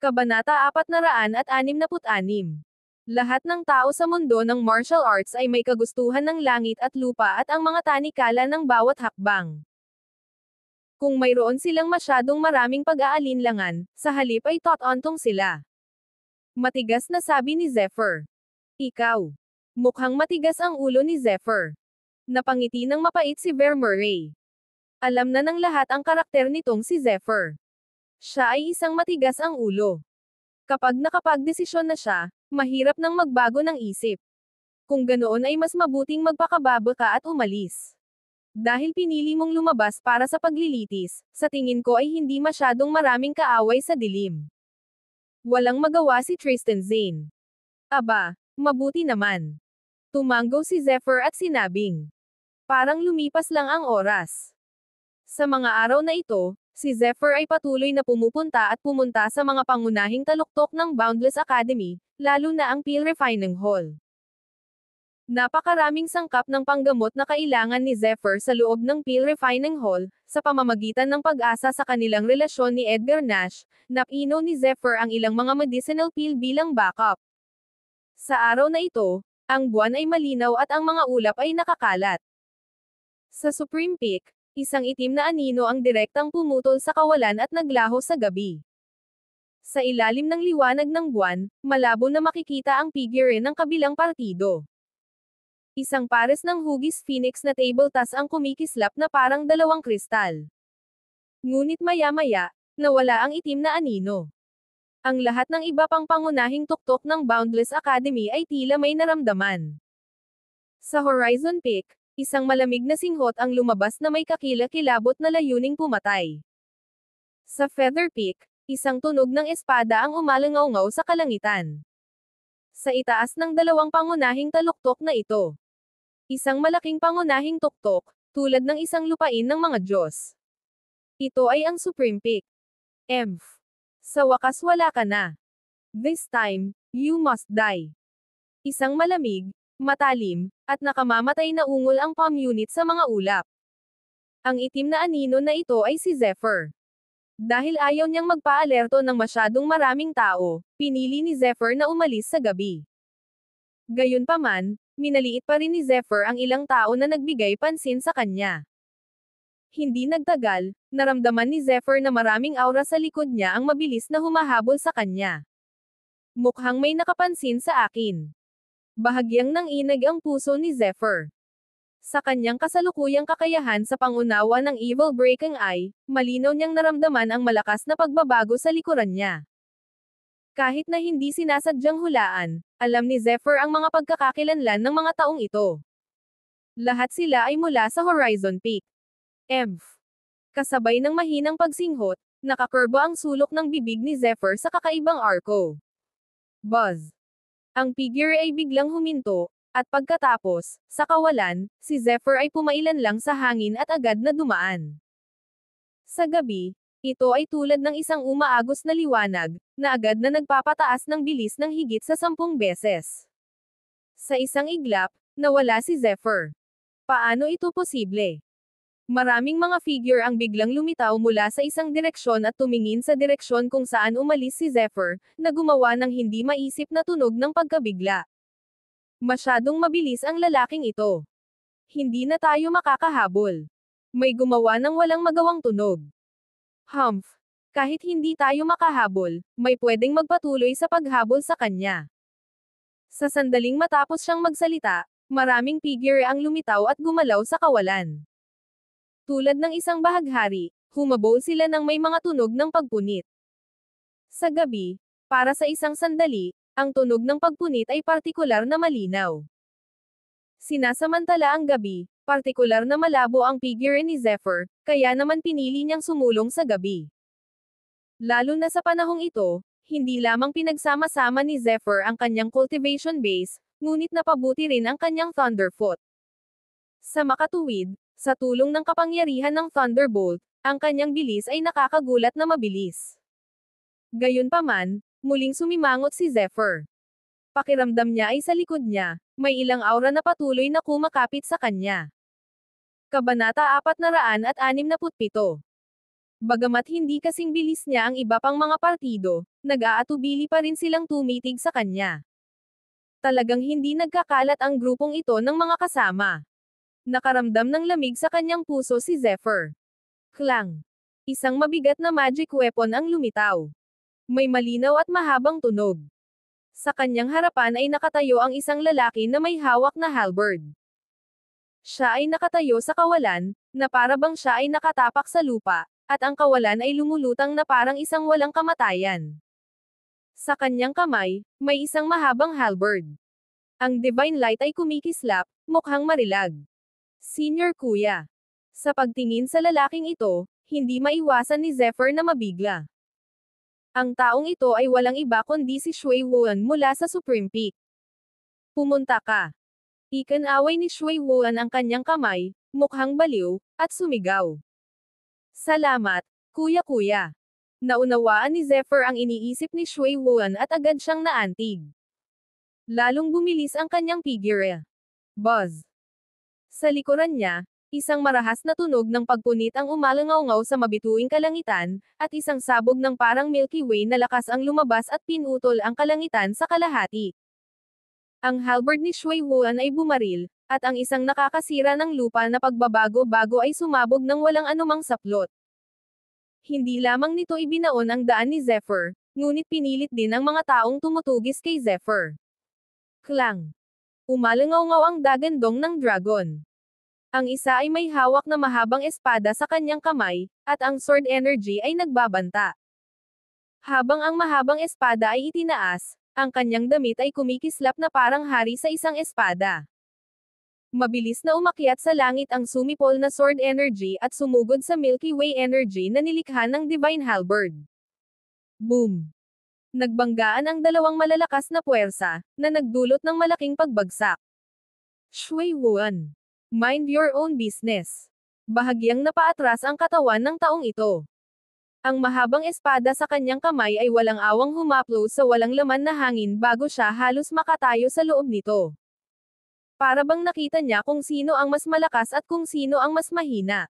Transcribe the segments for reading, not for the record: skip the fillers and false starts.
Kabanata 466. Lahat ng tao sa mundo ng martial arts ay may kagustuhan ng langit at lupa at ang mga tanikala ng bawat hakbang. Kung mayroon silang masyadong maraming pag-aalinlangan, sa halip ay totoontong sila. Matigas na sabi ni Zephyr. Ikaw. Mukhang matigas ang ulo ni Zephyr. Napangiti ng mapait si Vermurray. Alam na ng lahat ang karakter nitong si Zephyr. Siya ay isang matigas ang ulo. Kapag nakapagdesisyon na siya, mahirap nang magbago ng isip. Kung ganoon ay mas mabuting magpakababa ka at umalis. Dahil pinili mong lumabas para sa paglilitis, sa tingin ko ay hindi masyadong maraming kaaway sa dilim. Walang magawa si Tristan Zane. Aba, mabuti naman. Tumanggo si Zephyr at sinabing. Parang lumipas lang ang oras. Sa mga araw na ito, si Zephyr ay patuloy na pumupunta at pumunta sa mga pangunahing taluktok ng Boundless Academy, lalo na ang Peel Refining Hall. Napakaraming sangkap ng panggamot na kailangan ni Zephyr sa loob ng Peel Refining Hall, sa pamamagitan ng pag-asa sa kanilang relasyon ni Edgar Nash, napino ni Zephyr ang ilang mga medicinal pill bilang backup. Sa araw na ito, ang buwan ay malinaw at ang mga ulap ay nakakalat. Sa Supreme Peak, isang itim na anino ang direktang pumutol sa kawalan at naglaho sa gabi. Sa ilalim ng liwanag ng buwan, malabo na makikita ang figure ng kabilang partido. Isang pares ng hugis phoenix na table tas ang kumikislap na parang dalawang kristal. Ngunit maya-maya, nawala ang itim na anino. Ang lahat ng iba pang pangunahing tuktok ng Boundless Academy ay tila may naramdaman. Sa Horizon Peak, isang malamig na singhot ang lumabas na may kakilakilabot na layuning pumatay. Sa Feather Peak, isang tunog ng espada ang umalangaw-ngaw sa kalangitan. Sa itaas ng dalawang pangunahing taluktok na ito. Isang malaking pangunahing tuktok, tulad ng isang lupain ng mga Diyos. Ito ay ang Supreme Peak. Emph. Sa wakas wala ka na. This time, you must die. Isang malamig, matalim, at nakamamatay na ungol ang palm unit sa mga ulap. Ang itim na anino na ito ay si Zephyr. Dahil ayaw niyang magpa-alerto ng masyadong maraming tao, pinili ni Zephyr na umalis sa gabi. Gayunpaman, minaliit pa rin ni Zephyr ang ilang tao na nagbigay pansin sa kanya. Hindi nagtagal, naramdaman ni Zephyr na maraming aura sa likod niya ang mabilis na humahabol sa kanya. Mukhang may nakapansin sa akin. Bahagyang nanginag ang puso ni Zephyr. Sa kanyang kasalukuyang kakayahan sa pangunawa ng Evil Breaking Eye, malinaw niyang naramdaman ang malakas na pagbabago sa likuran niya. Kahit na hindi sinasadyang hulaan, alam ni Zephyr ang mga pagkakakilanlan ng mga taong ito. Lahat sila ay mula sa Horizon Peak. Emph. Kasabay ng mahinang pagsinghot, nakakurbo ang sulok ng bibig ni Zephyr sa kakaibang arko. Buzz. Ang figure ay biglang huminto, at pagkatapos, sa kawalan, si Zephyr ay pumailan lang sa hangin at agad na dumaan. Sa gabi, ito ay tulad ng isang umaagos na liwanag, na agad na nagpapataas ng bilis ng higit sa 10 beses. Sa isang iglap, nawala si Zephyr. Paano ito posible? Maraming mga figure ang biglang lumitaw mula sa isang direksyon at tumingin sa direksyon kung saan umalis si Zephyr, na gumawa ng hindi maisip na tunog ng pagkabigla. Masyadong mabilis ang lalaking ito. Hindi na tayo makakahabol. May gumawa ng walang magawang tunog. Humph. Kahit hindi tayo makahabol, may pwedeng magpatuloy sa paghabol sa kanya. Sa sandaling matapos siyang magsalita, maraming figure ang lumitaw at gumalaw sa kawalan. Tulad ng isang bahaghari, humabol sila ng may mga tunog ng pagpunit. Sa gabi, para sa isang sandali, ang tunog ng pagpunit ay partikular na malinaw. Sinasamantala ang gabi, partikular na malabo ang figure ni Zephyr, kaya naman pinili niyang sumulong sa gabi. Lalo na sa panahong ito, hindi lamang pinagsama-sama ni Zephyr ang kanyang cultivation base, ngunit napabuti rin ang kanyang Thunderfoot. Sa makatuwid, sa tulong ng kapangyarihan ng Thunderbolt, ang kanyang bilis ay nakakagulat na mabilis. Gayunpaman, muling sumimangot si Zephyr. Pakiramdam niya ay sa likod niya, may ilang aura na patuloy na kumakapit sa kanya. Kabanata 467. Bagamat hindi kasing bilis niya ang iba pang mga partido, nag-aatubili pa rin silang tumitig sa kanya. Talagang hindi nagkakalat ang grupong ito ng mga kasama. Nakaramdam ng lamig sa kanyang puso si Zephyr. Klang! Isang mabigat na magic weapon ang lumitaw. May malinaw at mahabang tunog. Sa kanyang harapan ay nakatayo ang isang lalaki na may hawak na halberd. Siya ay nakatayo sa kawalan, na para bang siya ay nakatapak sa lupa, at ang kawalan ay lumulutang na parang isang walang kamatayan. Sa kanyang kamay, may isang mahabang halberd. Ang divine light ay kumikislap, mukhang marilag. Senior Kuya. Sa pagtingin sa lalaking ito, hindi maiwasan ni Zephyr na mabigla. Ang taong ito ay walang iba kundi si Shui Wuan mula sa Supreme Peak. Pumunta ka. Ikinaway ni Shui Wuan ang kanyang kamay, mukhang baliw, at sumigaw. Salamat, kuya-kuya. Naunawaan ni Zephyr ang iniisip ni Shui Wuan at agad siyang naantig. Lalong bumilis ang kanyang figure. Buzz. Sa likuran niya, isang marahas na tunog ng pagpunit ang umalangaw-ngaw sa mabituing kalangitan, at isang sabog ng parang Milky Way na lakas ang lumabas at pinutol ang kalangitan sa kalahati. Ang halberd ni Shui Wuan ay bumaril, at ang isang nakakasira ng lupa na pagbabago-bago ay sumabog ng walang anumang saplot. Hindi lamang nito ibinaon ang daan ni Zephyr, ngunit pinilit din ang mga taong tumutugis kay Zephyr. Klang! Umalangaw-ngaw ang dagandong ng dragon. Ang isa ay may hawak na mahabang espada sa kanyang kamay, at ang sword energy ay nagbabanta. Habang ang mahabang espada ay itinaas, ang kanyang damit ay kumikislap na parang hari sa isang espada. Mabilis na umakyat sa langit ang sumipol na sword energy at sumugod sa Milky Way energy na nilikha ng Divine Halberd. Boom! Nagbanggaan ang dalawang malalakas na puwersa, na nagdulot ng malaking pagbagsak. Shui Wuan. Mind your own business. Bahagyang napaatras ang katawan ng taong ito. Ang mahabang espada sa kanyang kamay ay walang awang humaplo sa walang laman na hangin bago siya halos makatayo sa loob nito. Para bang nakita niya kung sino ang mas malakas at kung sino ang mas mahina.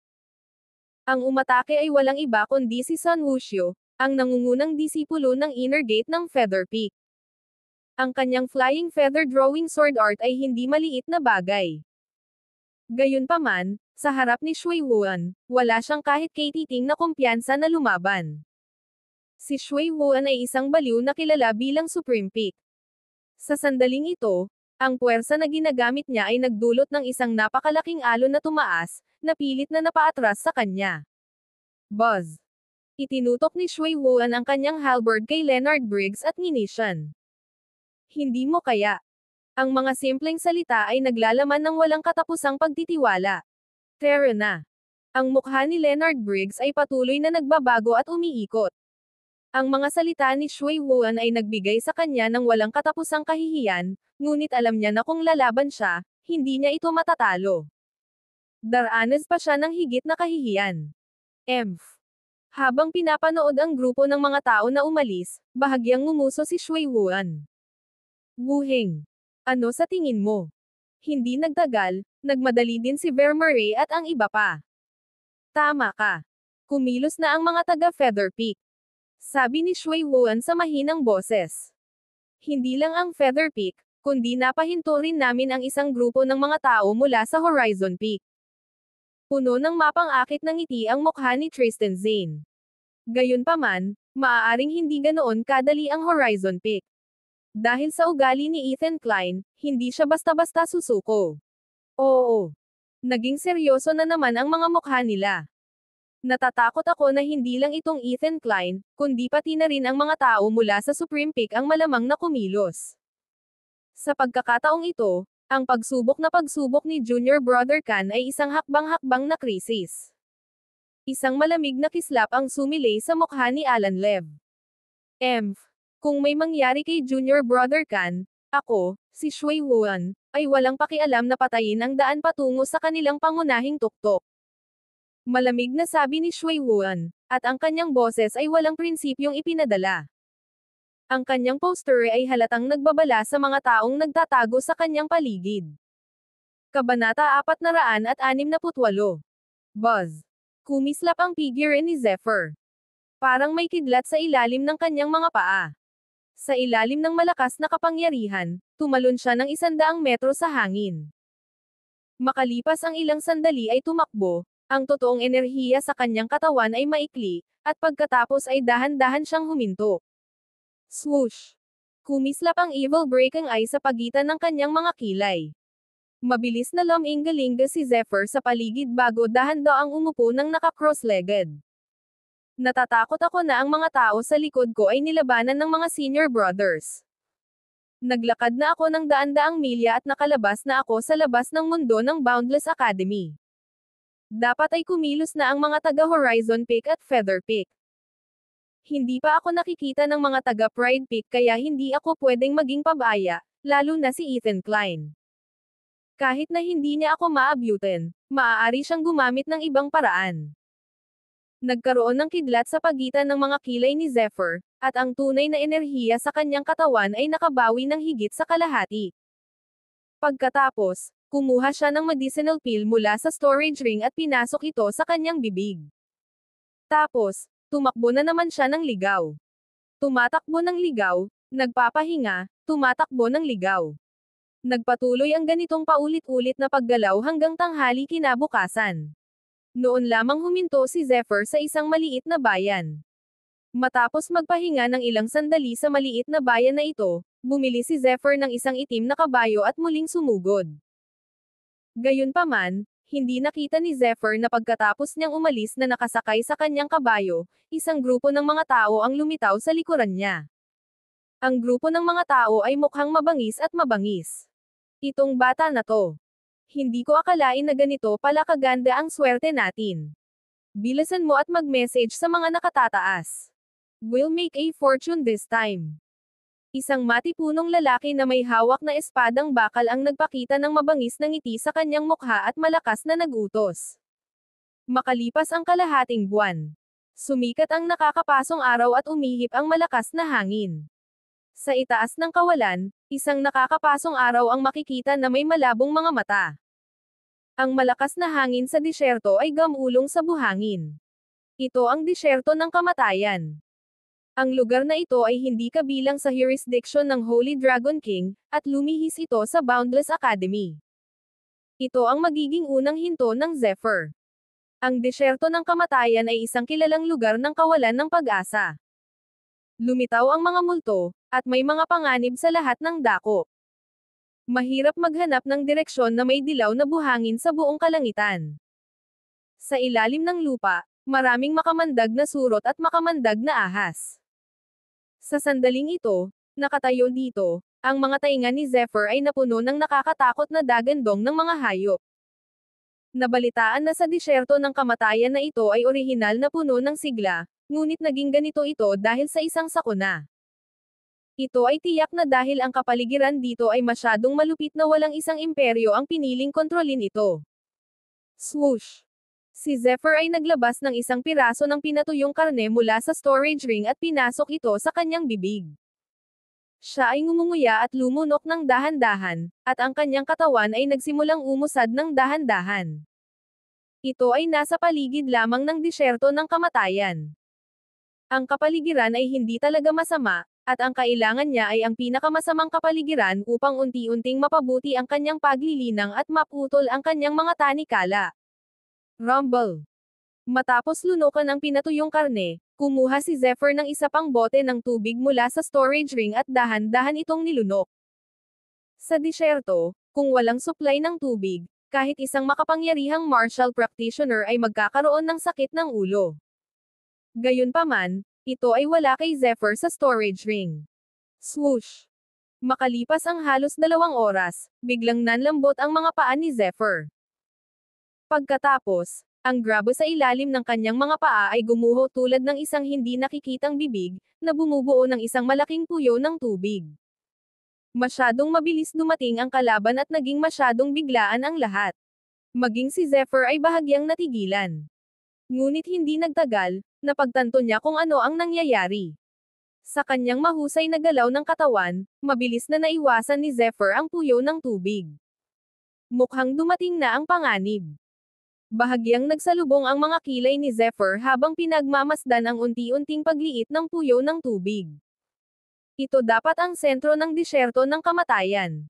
Ang umatake ay walang iba kundi si Sun Wuxiu, ang nangungunang disipulo ng Inner Gate ng Feather Peak. Ang kanyang flying feather drawing sword art ay hindi maliit na bagay. Gayunpaman, sa harap ni Shui Wuan, wala siyang kahit katiting na kumpiyansa na lumaban. Si Shui Wuan ay isang baliw na kilala bilang Supreme Peak. Sa sandaling ito, ang puwersa na ginagamit niya ay nagdulot ng isang napakalaking alon na tumaas, na pilit na napaatras sa kanya. Buzz! Itinutok ni Shui Wuan ang kanyang halberd kay Leonard Briggs at nginisyan. Hindi mo kaya. Ang mga simpleng salita ay naglalaman ng walang katapusang pagtitiwala. Tara na. Ang mukha ni Leonard Briggs ay patuloy na nagbabago at umiikot. Ang mga salita ni Shui Wuan ay nagbigay sa kanya ng walang katapusang kahihiyan, ngunit alam niya na kung lalaban siya, hindi niya ito matatalo. Daranas pa siya ng higit na kahihiyan. Emph. Habang pinapanood ang grupo ng mga tao na umalis, bahagyang ngumuso si Shui Wuan. Wuheng. Ano sa tingin mo? Hindi nagtagal, nagmadali din si Vermeer at ang iba pa. Tama ka. Kumilos na ang mga taga Feather Peak. Sabi ni Shui Wuan sa mahinang boses. Hindi lang ang Feather Peak, kundi napahinto rin namin ang isang grupo ng mga tao mula sa Horizon Peak. Puno ng mapang akit ng ngiti ang mukha ni Tristan Zane. Gayunpaman, maaaring hindi ganoon kadali ang Horizon Peak. Dahil sa ugali ni Ethan Klein, hindi siya basta-basta susuko. Oo. Naging seryoso na naman ang mga mukha nila. Natatakot ako na hindi lang itong Ethan Klein, kundi pati na rin ang mga tao mula sa Supreme Peak ang malamang na kumilos. Sa pagkakataong ito, ang pagsubok ni Junior Brother Khan ay isang hakbang-hakbang na krisis. Isang malamig na kislap ang sumilay sa mukha ni Alan Lev. Emph. Kung may mangyari kay Junior Brother Khan, ako, si Shui Wuan, ay walang pakialam na patayin ang daan patungo sa kanilang pangunahing tuktok. Malamig na sabi ni Shui Wuan, at ang kanyang boses ay walang prinsipyong ipinadala. Ang kanyang poster ay halatang nagbabala sa mga taong nagtatago sa kanyang paligid. Kabanata 468. Buzz. Kumislap ang figure ni Zephyr. Parang may kidlat sa ilalim ng kanyang mga paa. Sa ilalim ng malakas na kapangyarihan, tumalon siya ng 100 metro sa hangin. Makalipas ang ilang sandali ay tumakbo, ang totoong enerhiya sa kanyang katawan ay maikli, at pagkatapos ay dahan-dahan siyang huminto. Swoosh! Kumislap ang evil breaking eye sa pagitan ng kanyang mga kilay. Mabilis na lumingalinga si Zephyr sa paligid bago dahan-daang umupo ng naka-cross-legged. Natatakot ako na ang mga tao sa likod ko ay nilabanan ng mga senior brothers. Naglakad na ako ng daan-daang milya at nakalabas na ako sa labas ng mundo ng Boundless Academy. Dapat ay kumilos na ang mga taga-Horizon Peak at Feather Peak. Hindi pa ako nakikita ng mga taga-Pride Peak kaya hindi ako pwedeng maging pabaya, lalo na si Ethan Klein. Kahit na hindi niya ako maabutin, maaari siyang gumamit ng ibang paraan. Nagkaroon ng kidlat sa pagitan ng mga kilay ni Zephyr, at ang tunay na enerhiya sa kanyang katawan ay nakabawi ng higit sa kalahati. Pagkatapos, kumuha siya ng medicinal pill mula sa storage ring at pinasok ito sa kanyang bibig. Tapos, tumakbo na naman siya ng ligaw. Tumatakbo ng ligaw, nagpapahinga, tumatakbo ng ligaw. Nagpatuloy ang ganitong paulit-ulit na paggalaw hanggang tanghali kinabukasan. Noon lamang huminto si Zephyr sa isang maliit na bayan. Matapos magpahinga ng ilang sandali sa maliit na bayan na ito, bumili si Zephyr ng isang itim na kabayo at muling sumugod. Gayunpaman, hindi nakita ni Zephyr na pagkatapos niyang umalis na nakasakay sa kanyang kabayo, isang grupo ng mga tao ang lumitaw sa likuran niya. Ang grupo ng mga tao ay mukhang mabangis at mabangis. Itong bata na to. Hindi ko akalain na ganito pala kaganda ang swerte natin. Bilisan mo at mag-message sa mga nakatataas. We'll make a fortune this time. Isang matipunong lalaki na may hawak na espadang bakal ang nagpakita ng mabangis na ngiti sa kanyang mukha at malakas na nagutos. Makalipas ang kalahating buwan. Sumikat ang nakakapasong araw at umihip ang malakas na hangin. Sa itaas ng kawalan, isang nakakapasong araw ang makikita na may malabong mga mata. Ang malakas na hangin sa disyerto ay gamulong sa buhangin. Ito ang disyerto ng kamatayan. Ang lugar na ito ay hindi kabilang sa jurisdiction ng Holy Dragon King, at lumihis ito sa Boundless Academy. Ito ang magiging unang hinto ng Zephyr. Ang disyerto ng kamatayan ay isang kilalang lugar ng kawalan ng pag-asa. Lumitaw ang mga multo, at may mga panganib sa lahat ng dako. Mahirap maghanap ng direksyon na may dilaw na buhangin sa buong kalangitan. Sa ilalim ng lupa, maraming makamandag na surot at makamandag na ahas. Sa sandaling ito, nakatayo dito, ang mga tainga ni Zephyr ay napuno ng nakakatakot na dagandong ng mga hayop. Nabalitaan na sa disyerto ng kamatayan na ito ay orihinal na puno ng sigla, ngunit naging ganito ito dahil sa isang sakuna. Ito ay tiyak na dahil ang kapaligiran dito ay masyadong malupit na walang isang imperyo ang piniling kontrolin ito. Swoosh! Si Zephyr ay naglabas ng isang piraso ng pinatuyong karne mula sa storage ring at pinasok ito sa kanyang bibig. Siya ay ngumunguya at lumunok ng dahan-dahan, at ang kanyang katawan ay nagsimulang umusad ng dahan-dahan. Ito ay nasa paligid lamang ng disyerto ng kamatayan. Ang kapaligiran ay hindi talaga masama, at ang kailangan niya ay ang pinakamasamang kapaligiran upang unti-unting mapabuti ang kanyang paglilinang at maputol ang kanyang mga tanikala. Rumble. Matapos lunukan ang pinatuyong karne, kumuha si Zephyr ng isa pang bote ng tubig mula sa storage ring at dahan-dahan itong nilunok. Sa disyerto, kung walang supply ng tubig, kahit isang makapangyarihang martial practitioner ay magkakaroon ng sakit ng ulo. Gayunpaman, ito ay wala kay Zephyr sa storage ring. Swoosh! Makalipas ang halos 2 oras, biglang nanlambot ang mga paa ni Zephyr. Pagkatapos, ang grabo sa ilalim ng kanyang mga paa ay gumuho tulad ng isang hindi nakikitang bibig, na bumubuo ng isang malaking puyo ng tubig. Masyadong mabilis dumating ang kalaban at naging masyadong biglaan ang lahat. Maging si Zephyr ay bahagyang natigilan. Ngunit hindi nagtagal, napagtanto niya kung ano ang nangyayari. Sa kanyang mahusay na galaw ng katawan, mabilis na naiwasan ni Zephyr ang puyo ng tubig. Mukhang dumating na ang panganib. Bahagyang nagsalubong ang mga kilay ni Zephyr habang pinagmamasdan ang unti-unting pagliit ng puyo ng tubig. Ito dapat ang sentro ng disyerto ng kamatayan.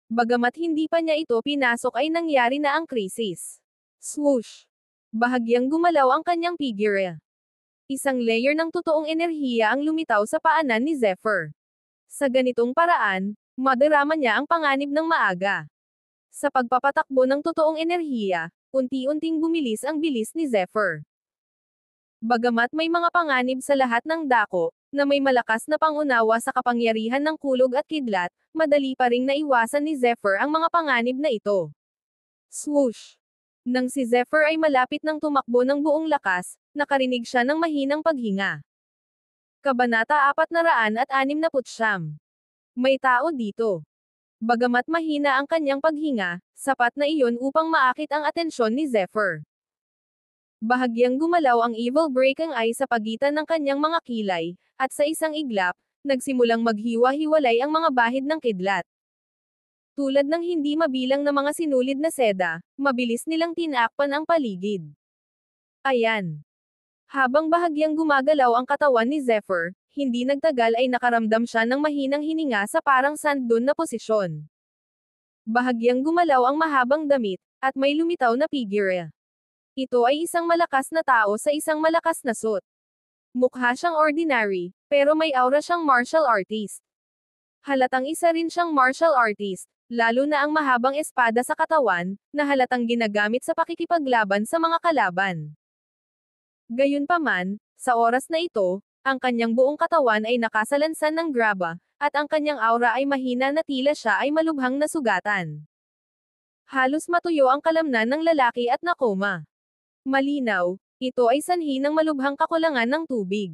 Bagamat hindi pa niya ito pinasok ay nangyari na ang krisis. Swoosh! Bahagyang gumalaw ang kanyang figure. Isang layer ng totoong enerhiya ang lumitaw sa paanan ni Zephyr. Sa ganitong paraan, madarama niya ang panganib ng maaga. Sa pagpapatakbo ng totoong enerhiya, unti-unting bumilis ang bilis ni Zephyr. Bagamat may mga panganib sa lahat ng dako, na may malakas na pangunawa sa kapangyarihan ng kulog at kidlat, madali pa ring naiwasan ni Zephyr ang mga panganib na ito. Swoosh! Nang si Zephyr ay malapit ng tumakbo ng buong lakas, nakarinig siya ng mahinang paghinga. Kabanata 469. May tao dito. Bagamat mahina ang kanyang paghinga, sapat na iyon upang maakit ang atensyon ni Zephyr. Bahagyang gumalaw ang Evil Breaking Eye sa pagitan ng kanyang mga kilay, at sa isang iglap, nagsimulang maghiwa-hiwalay ang mga bahid ng kidlat. Tulad ng hindi mabilang na mga sinulid na seda, mabilis nilang tinakpan ang paligid. Ayan. Habang bahagyang gumagalaw ang katawan ni Zephyr, hindi nagtagal ay nakaramdam siya ng mahinang hininga sa parang sand dune na posisyon. Bahagyang gumalaw ang mahabang damit, at may lumitaw na figure. Ito ay isang malakas na tao sa isang malakas na suit. Mukha siyang ordinary, pero may aura siyang martial artist. Halatang isa rin siyang martial artist, lalo na ang mahabang espada sa katawan, na halatang ginagamit sa pakikipaglaban sa mga kalaban. Gayunpaman, sa oras na ito, ang kanyang buong katawan ay nakasalansan ng graba, at ang kanyang aura ay mahina na tila siya ay malubhang nasugatan. Halos matuyo ang kalamnan ng lalaki at nakoma. Malinaw, ito ay sanhi ng malubhang kakulangan ng tubig.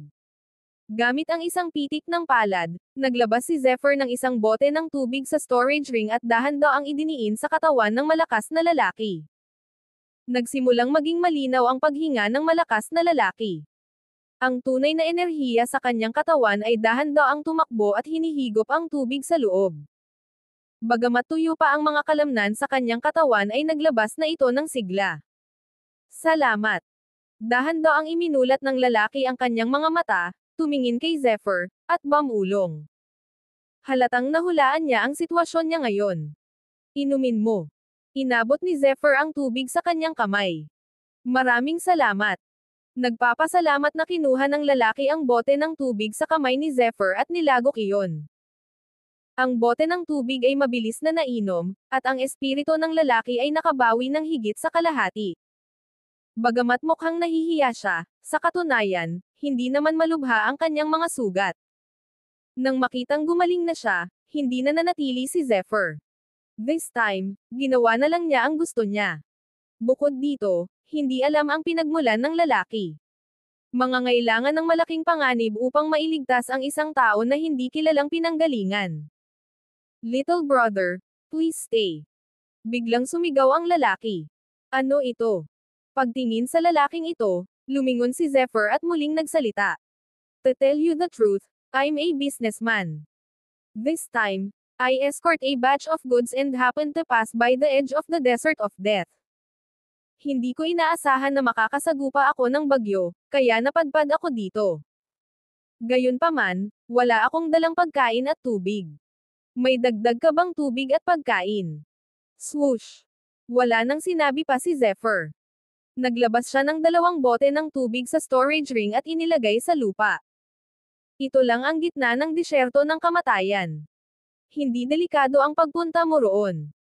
Gamit ang isang pitik ng palad, naglabas si Zephyr ng isang bote ng tubig sa storage ring at dahan-daang idiniin sa katawan ng malakas na lalaki. Nagsimulang maging malinaw ang paghinga ng malakas na lalaki. Ang tunay na enerhiya sa kanyang katawan ay dahan-daang tumakbo at hinihigop ang tubig sa loob. Bagamat tuyo pa ang mga kalamnan sa kanyang katawan ay naglabas na ito ng sigla. Salamat! Dahan-daang iminulat ng lalaki ang kanyang mga mata, tumingin kay Zephyr, at bumulong. Halatang nahulaan niya ang sitwasyon niya ngayon. Inumin mo. Inabot ni Zephyr ang tubig sa kanyang kamay. Maraming salamat. Nagpapasalamat na kinuha ng lalaki ang bote ng tubig sa kamay ni Zephyr at nilagok iyon. Ang bote ng tubig ay mabilis na nainom, at ang espiritu ng lalaki ay nakabawi ng higit sa kalahati. Bagamat mukhang nahihiya siya, sa katunayan, hindi naman malubha ang kanyang mga sugat. Nang makitang gumaling na siya, hindi na nanatili si Zephyr. This time, ginawa na lang niya ang gusto niya. Bukod dito, hindi alam ang pinagmulan ng lalaki. Mangangailangan ng malaking panganib upang mailigtas ang isang tao na hindi kilalang pinanggalingan. Little brother, please stay. Biglang sumigaw ang lalaki. Ano ito? Pagtingin sa lalaking ito, lumingon si Zephyr at muling nagsalita. To tell you the truth, I'm a businessman. This time, I escort a batch of goods and happened to pass by the edge of the desert of death. Hindi ko inaasahan na makakasagupa ako ng bagyo, kaya napadpad ako dito. Gayunpaman, wala akong dalang pagkain at tubig. May dagdag ka bang tubig at pagkain? Swoosh! Wala nang sinabi pa si Zephyr. Naglabas siya ng 2 bote ng tubig sa storage ring at inilagay sa lupa. Ito lang ang gitna ng disyerto ng kamatayan. Hindi delikado ang pagpunta mo roon.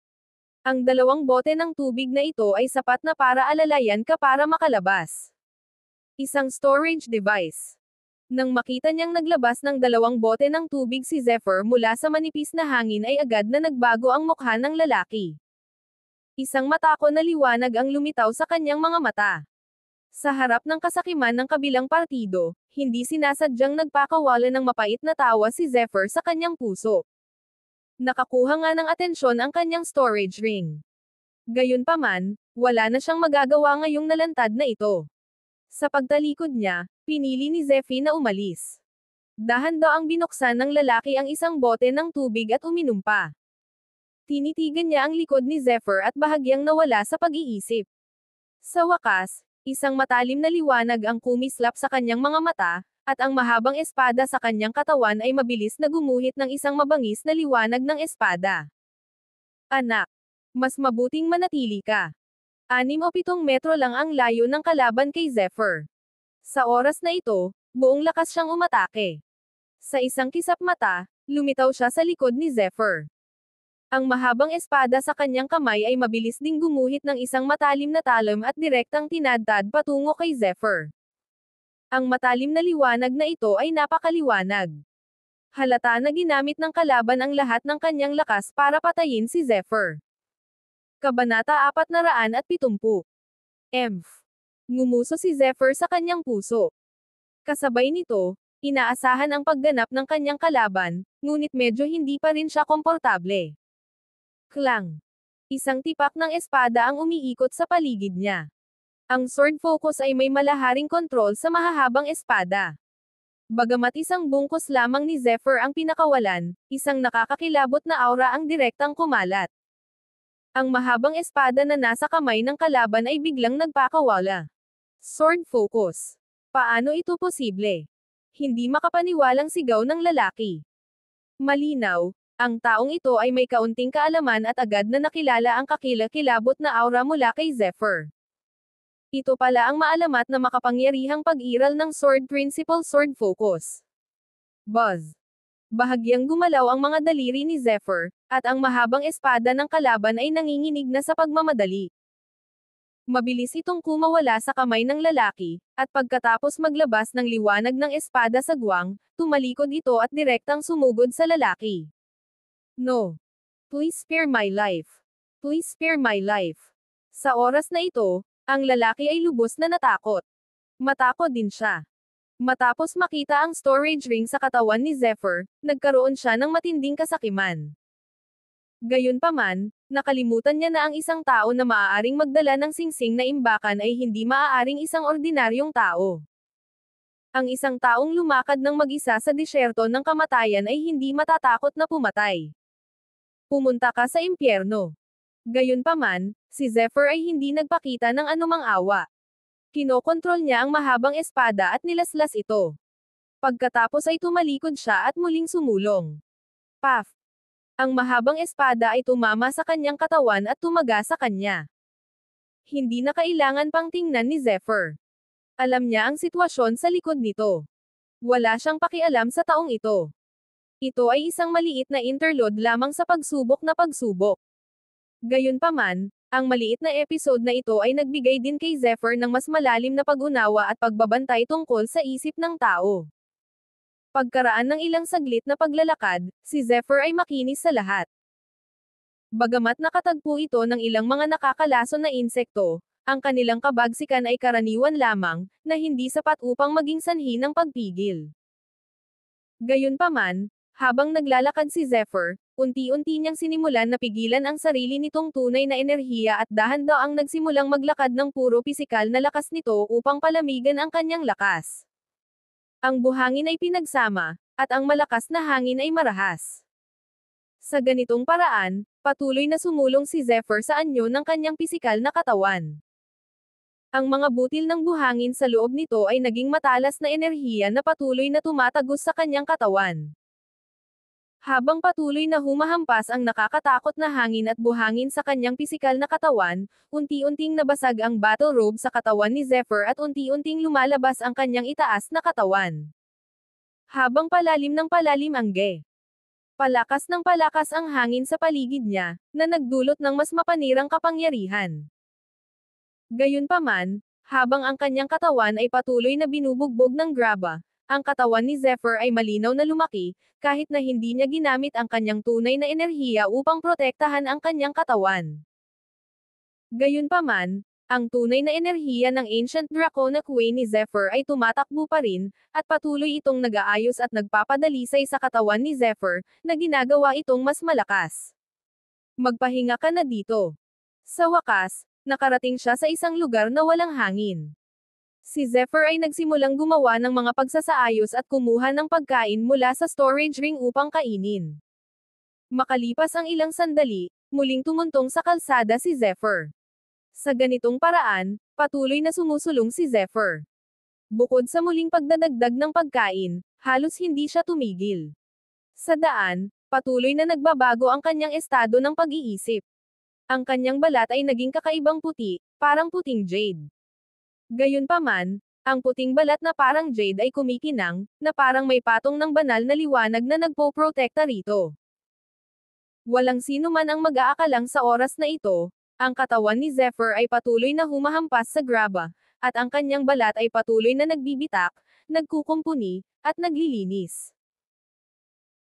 Ang 2 bote ng tubig na ito ay sapat na para alalayan ka para makalabas. Isang storage device. Nang makita niyang naglabas ng 2 bote ng tubig si Zephyr mula sa manipis na hangin ay agad na nagbago ang mukha ng lalaki. Isang matako na liwanag ang lumitaw sa kanyang mga mata. Sa harap ng kasakiman ng kabilang partido, hindi sinasadyang nagpakawala ng mapait na tawa si Zephyr sa kanyang puso. Nakakuha nga ng atensyon ang kanyang storage ring. Gayunpaman, wala na siyang magagawa ngayong nalantad na ito. Sa pagtalikod niya, pinili ni Zephy na umalis. Dahan-daang binuksan ng lalaki ang isang bote ng tubig at uminom pa. Tinitigan niya ang likod ni Zephyr at bahagyang nawala sa pag-iisip. Sa wakas, isang matalim na liwanag ang kumislap sa kanyang mga mata, at ang mahabang espada sa kanyang katawan ay mabilis na gumuhit ng isang mabangis na liwanag ng espada. Anak, mas mabuting manatili ka. 6 o 7 metro lang ang layo ng kalaban kay Zephyr. Sa oras na ito, buong lakas siyang umatake. Sa isang kisap mata, lumitaw siya sa likod ni Zephyr. Ang mahabang espada sa kanyang kamay ay mabilis ding gumuhit ng isang matalim na talim at direktang tinadtad patungo kay Zephyr. Ang matalim na liwanag na ito ay napakaliwanag. Halata na ginamit ng kalaban ang lahat ng kanyang lakas para patayin si Zephyr. Kabanata 470. Emph. Ngumuso si Zephyr sa kanyang puso. Kasabay nito, inaasahan ang pagganap ng kanyang kalaban, ngunit medyo hindi pa rin siya komportable. Klang. Isang tipak ng espada ang umiikot sa paligid niya. Ang sword focus ay may malaharing kontrol sa mahahabang espada. Bagamat isang bungkus lamang ni Zephyr ang pinakawalan, isang nakakakilabot na aura ang direktang kumalat. Ang mahabang espada na nasa kamay ng kalaban ay biglang nagpakawala. Sword focus. Paano ito posible? Hindi makapaniwalang sigaw ng lalaki. Malinaw, ang taong ito ay may kaunting kaalaman at agad na nakilala ang kakilakilabot na aura mula kay Zephyr. Ito pala ang maalamat na makapangyarihang pag-iral ng Sword Principle Sword Focus. Buzz. Bahagyang gumalaw ang mga daliri ni Zephyr, at ang mahabang espada ng kalaban ay nanginginig na sa pagmamadali. Mabilis itong kumawala sa kamay ng lalaki, at pagkatapos maglabas ng liwanag ng espada sa guwang, tumalikod ito at direktang sumugod sa lalaki. No. Please spare my life. Please spare my life. Sa oras na ito, ang lalaki ay lubos na natakot. Matakot din siya. Matapos makita ang storage ring sa katawan ni Zephyr, nagkaroon siya ng matinding kasakiman. Gayunpaman, nakalimutan niya na ang isang tao na maaaring magdala ng singsing na imbakan ay hindi maaaring isang ordinaryong tao. Ang isang taong lumakad ng mag-isa sa disyerto ng kamatayan ay hindi matatakot na pumatay. Pumunta ka sa impyerno. Gayunpaman, si Zephyr ay hindi nagpakita ng anumang awa. Kinokontrol niya ang mahabang espada at nilaslas ito. Pagkatapos ay tumalikod siya at muling sumulong. Paf! Ang mahabang espada ay tumama sa kanyang katawan at tumaga sa kanya. Hindi na kailangan pang tingnan ni Zephyr. Alam niya ang sitwasyon sa likod nito. Wala siyang pakialam sa taong ito. Ito ay isang maliit na interlude lamang sa pagsubok na pagsubok. Gayunpaman, ang maliit na episode na ito ay nagbigay din kay Zephyr ng mas malalim na pag-unawa at pagbabantay tungkol sa isip ng tao. Pagkaraan ng ilang saglit na paglalakad, si Zephyr ay makinis sa lahat. Bagamat nakatagpo ito ng ilang mga nakakalason na insekto, ang kanilang kabagsikan ay karaniwan lamang, na hindi sapat upang maging sanhi ng pagpigil. Gayunpaman, habang naglalakad si Zephyr, unti-unti niyang sinimulan na pigilan ang sarili nitong tunay na enerhiya at dahan-daang nagsimulang maglakad ng puro pisikal na lakas nito upang palamigan ang kanyang lakas. Ang buhangin ay pinagsama, at ang malakas na hangin ay marahas. Sa ganitong paraan, patuloy na sumulong si Zephyr sa anyo ng kanyang pisikal na katawan. Ang mga butil ng buhangin sa loob nito ay naging matalas na enerhiya na patuloy na tumatagos sa kanyang katawan. Habang patuloy na humahampas ang nakakatakot na hangin at buhangin sa kanyang pisikal na katawan, unti-unting nabasag ang battle robe sa katawan ni Zephyr at unti-unting lumalabas ang kanyang itaas na katawan. Habang palalim ng palalim ang palakas ng palakas ang hangin sa paligid niya, na nagdulot ng mas mapanirang kapangyarihan. Gayunpaman, habang ang kanyang katawan ay patuloy na binubugbog ng graba, ang katawan ni Zephyr ay malinaw na lumaki, kahit na hindi niya ginamit ang kanyang tunay na enerhiya upang protektahan ang kanyang katawan. Gayunpaman, ang tunay na enerhiya ng Ancient Draconic Way ni Zephyr ay tumatakbo pa rin, at patuloy itong nag-aayos at nagpapadalisay sa katawan ni Zephyr, na ginagawa itong mas malakas. Magpahinga ka na dito. Sa wakas, nakarating siya sa isang lugar na walang hangin. Si Zephyr ay nagsimulang gumawa ng mga pagsasaayos at kumuha ng pagkain mula sa storage ring upang kainin. Makalipas ang ilang sandali, muling tumuntong sa kalsada si Zephyr. Sa ganitong paraan, patuloy na sumusulong si Zephyr. Bukod sa muling pagdadagdag ng pagkain, halos hindi siya tumigil. Sa daan, patuloy na nagbabago ang kanyang estado ng pag-iisip. Ang kanyang balat ay naging kakaibang puti, parang puting jade. Gayunpaman, ang puting balat na parang jade ay kumikinang, na parang may patong ng banal na liwanag na nagpoprotekta rito. Walang sino man ang mag-aakalang sa oras na ito, ang katawan ni Zephyr ay patuloy na humahampas sa graba, at ang kanyang balat ay patuloy na nagbibitak, nagkukumpuni, at naglilinis.